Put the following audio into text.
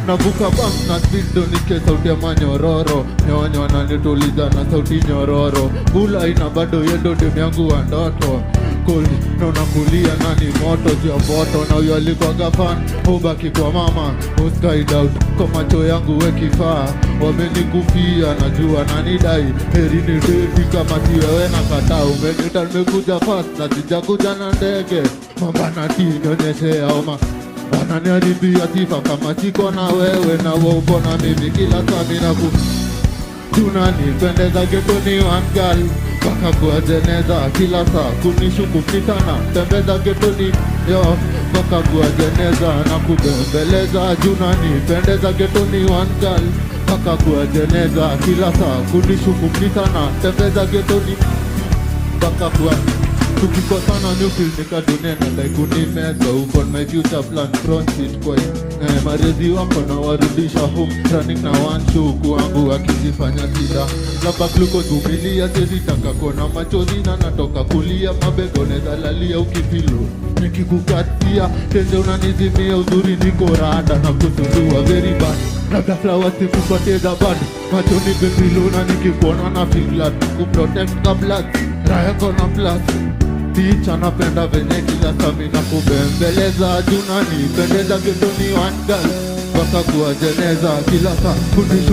navuka bank na speed nike sauti ya manyororo. Nyonyo wananituliza na sauti nyororo. Bula ina bado yendo demu yangu wa ndoto. Cold, na unakulia nani moto jia moto. Na uyo alikuwaga fan, ubaki kwa mama. Usky out, kwa macho yangu we kifaa. Wamenikufia, najua nanidai. Heri ni dedi kama siwewe na kata. Umenita nimekuja fast, na sijakuja na ndege. Mambana nionyeshe oma. Wananiharibia sifa kama siko na wewe. Na upo na mimi kila saa mina tunanipendeza getoni one girl. Paka kuwajeneza kila saa kunishuku kitana. Tembeza getoni yo. Paka kuwajeneza na kubembeleza. Junanipendeza getoni one girl. Paka kuwajeneza kila saa kunishuku kitana. Tembeza getoni paka kuwajeneza. Tukikosana nukil nikadunena like unimeza. Uko on my future plan front seat kwa marezi wako na warudisha home. Running na one show kuangu wakizifanya sida. Lapa glucose umilia sezi taka kona machozi na natoka kulia. Mabego neza lalia ukifilo nikikukatia. Tenze unanizimia uzuri niko rada na kusundua very bad. Labda flowers sikupoteza bad. Machoni bebilo na nikikuona na feel glad. Kuprotect ka blood raya kona plus. Ticha napenda venye kila sami na kubembeleza. Junanipendeza getoni one girl. Paka kuwajeneza kila saa kunishu